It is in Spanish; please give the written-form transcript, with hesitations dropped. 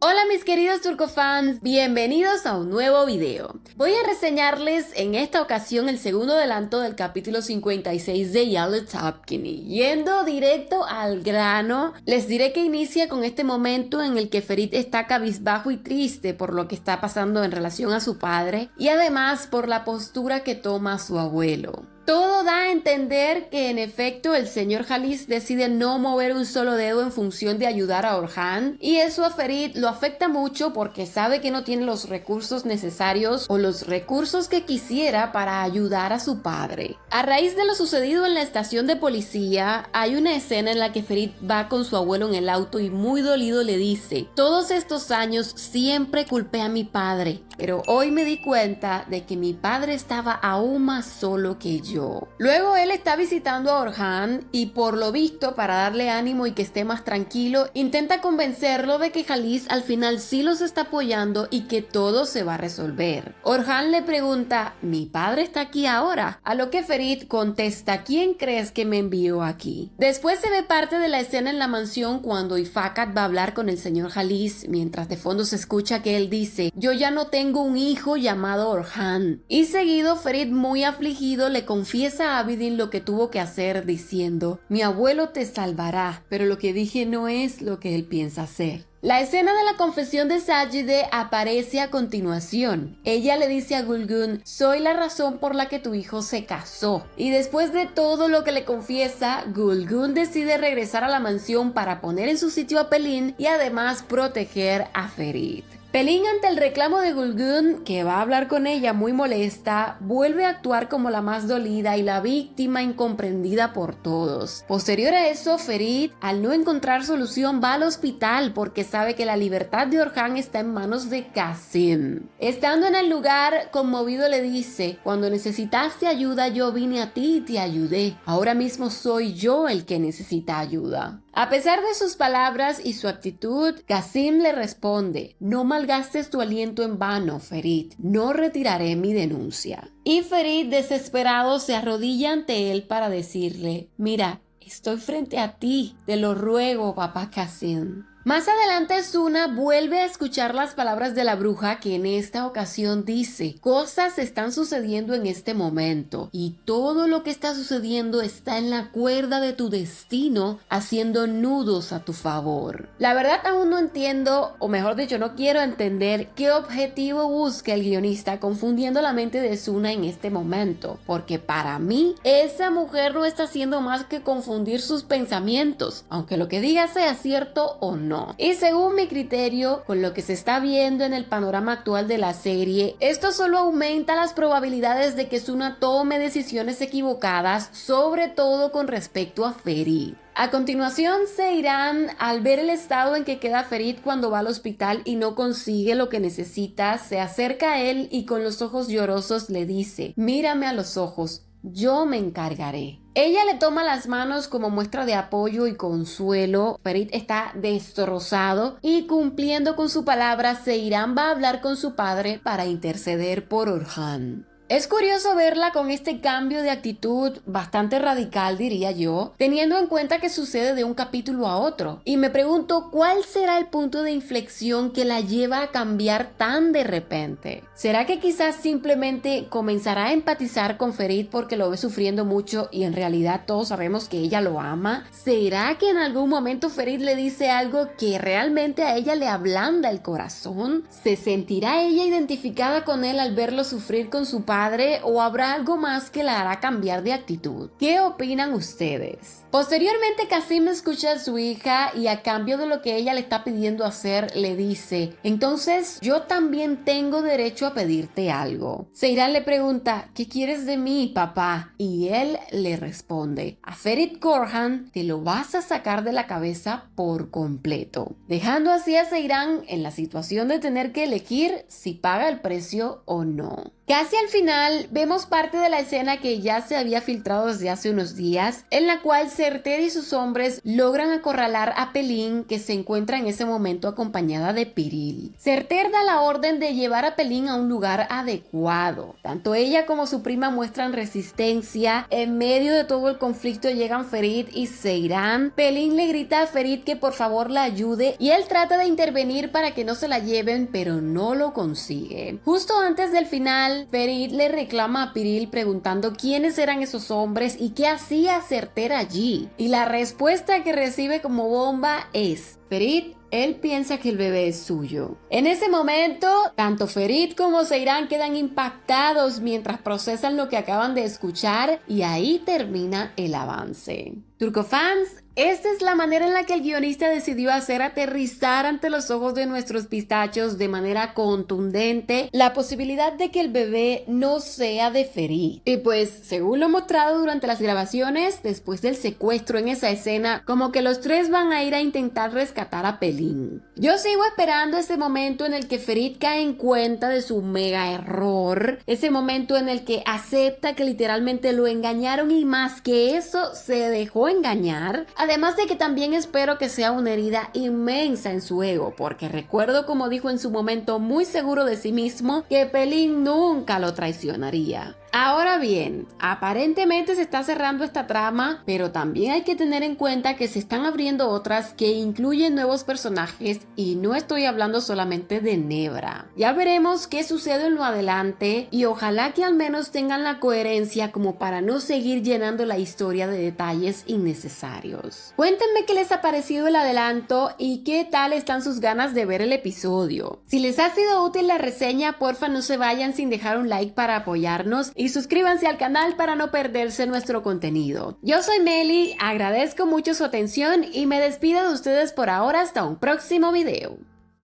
Hola mis queridos turcofans, bienvenidos a un nuevo video. Voy a reseñarles en esta ocasión el segundo adelanto del capítulo 56 de Yellow Topkini. Yendo directo al grano, les diré que inicia con este momento en el que Ferit está cabizbajo y triste por lo que está pasando en relación a su padre y además por la postura que toma su abuelo. Todo da a entender que en efecto el señor Khalis decide no mover un solo dedo en función de ayudar a Orhan, y eso a Ferit lo afecta mucho porque sabe que no tiene los recursos necesarios o los recursos que quisiera para ayudar a su padre. A raíz de lo sucedido en la estación de policía, hay una escena en la que Ferit va con su abuelo en el auto y muy dolido le dice: todos estos años siempre culpé a mi padre, pero hoy me di cuenta de que mi padre estaba aún más solo que yo. Luego él está visitando a Orhan y por lo visto, para darle ánimo y que esté más tranquilo, intenta convencerlo de que Khalis al final sí los está apoyando y que todo se va a resolver. Orhan le pregunta: ¿mi padre está aquí ahora? A lo que Ferit contesta: ¿quién crees que me envió aquí? Después se ve parte de la escena en la mansión cuando Ifakat va a hablar con el señor Khalis, mientras de fondo se escucha que él dice: yo ya no tengo un hijo llamado Orhan. Y seguido Ferit, muy afligido, le confiesa a Abidin lo que tuvo que hacer diciendo: mi abuelo te salvará, pero lo que dije no es lo que él piensa hacer. La escena de la confesión de Sajide aparece a continuación. Ella le dice a Gulgun: soy la razón por la que tu hijo se casó. Y después de todo lo que le confiesa, Gulgun decide regresar a la mansión para poner en su sitio a Pelin y además proteger a Ferit. Pelin, ante el reclamo de Gulgun, que va a hablar con ella muy molesta, vuelve a actuar como la más dolida y la víctima incomprendida por todos. Posterior a eso, Ferit, al no encontrar solución, va al hospital porque sabe que la libertad de Orhan está en manos de Qasim. Estando en el lugar, conmovido le dice: cuando necesitaste ayuda yo vine a ti y te ayudé. Ahora mismo soy yo el que necesita ayuda. A pesar de sus palabras y su actitud, Qasim le responde: no malgastes tu aliento en vano, Ferit, no retiraré mi denuncia. Y Ferit, desesperado, se arrodilla ante él para decirle: mira, estoy frente a ti, te lo ruego, papá Qasim. Más adelante Suna vuelve a escuchar las palabras de la bruja, que en esta ocasión dice: cosas están sucediendo en este momento y todo lo que está sucediendo está en la cuerda de tu destino haciendo nudos a tu favor. La verdad aún no entiendo, o mejor dicho no quiero entender, qué objetivo busca el guionista confundiendo la mente de Suna en este momento, porque para mí esa mujer no está haciendo más que confundir sus pensamientos, aunque lo que diga sea cierto o no. Y según mi criterio, con lo que se está viendo en el panorama actual de la serie, esto solo aumenta las probabilidades de que Suna tome decisiones equivocadas, sobre todo con respecto a Ferit. A continuación, Seyran, al ver el estado en que queda Ferit cuando va al hospital y no consigue lo que necesita, se acerca a él y con los ojos llorosos le dice: mírame a los ojos, yo me encargaré. Ella le toma las manos como muestra de apoyo y consuelo. Ferit está destrozado y, cumpliendo con su palabra, Seyran va a hablar con su padre para interceder por Orhan. Es curioso verla con este cambio de actitud bastante radical, diría yo, teniendo en cuenta que sucede de un capítulo a otro. Y me pregunto, ¿cuál será el punto de inflexión que la lleva a cambiar tan de repente? ¿Será que quizás simplemente comenzará a empatizar con Ferit porque lo ve sufriendo mucho y en realidad todos sabemos que ella lo ama? ¿Será que en algún momento Ferit le dice algo que realmente a ella le ablanda el corazón? ¿Se sentirá ella identificada con él al verlo sufrir con su padre, o habrá algo más que la hará cambiar de actitud? ¿Qué opinan ustedes? Posteriormente, Qasim escucha a su hija y, a cambio de lo que ella le está pidiendo hacer, le dice: entonces yo también tengo derecho a pedirte algo. Seyran le pregunta: ¿qué quieres de mí, papá? Y él le responde: a Ferit Korhan te lo vas a sacar de la cabeza por completo, dejando así a Seyran en la situación de tener que elegir si paga el precio o no. Casi al final vemos parte de la escena que ya se había filtrado desde hace unos días, en la cual Surter y sus hombres logran acorralar a Pelin, que se encuentra en ese momento acompañada de Piril. Surter da la orden de llevar a Pelin a un lugar adecuado. Tanto ella como su prima muestran resistencia. En medio de todo el conflicto llegan Ferit y Seiran. Pelin le grita a Ferit que por favor la ayude y él trata de intervenir para que no se la lleven, pero no lo consigue. Justo antes del final, Ferit le reclama a Piril preguntando quiénes eran esos hombres y qué hacía Surter allí. Y la respuesta que recibe como bomba es: Ferit, él piensa que el bebé es suyo. En ese momento, tanto Ferit como Seiran quedan impactados mientras procesan lo que acaban de escuchar y ahí termina el avance. Turcofans, esta es la manera en la que el guionista decidió hacer aterrizar ante los ojos de nuestros pistachos de manera contundente la posibilidad de que el bebé no sea de Ferit. Y pues, según lo mostrado durante las grabaciones, después del secuestro en esa escena, como que los tres van a ir a intentar rescatar a Pelin. Yo sigo esperando ese momento en el que Ferit cae en cuenta de su mega error, ese momento en el que acepta que literalmente lo engañaron y más que eso, se dejó engañar. Además de que también espero que sea una herida inmensa en su ego, porque recuerdo como dijo en su momento muy seguro de sí mismo que Pelin nunca lo traicionaría. Ahora bien, aparentemente se está cerrando esta trama, pero también hay que tener en cuenta que se están abriendo otras que incluyen nuevos personajes y no estoy hablando solamente de Nebra. Ya veremos qué sucede en lo adelante y ojalá que al menos tengan la coherencia como para no seguir llenando la historia de detalles innecesarios. Cuéntenme qué les ha parecido el adelanto y qué tal están sus ganas de ver el episodio. Si les ha sido útil la reseña, porfa no se vayan sin dejar un like para apoyarnos y suscríbanse al canal para no perderse nuestro contenido. Yo soy Meli, agradezco mucho su atención y me despido de ustedes por ahora hasta un próximo video.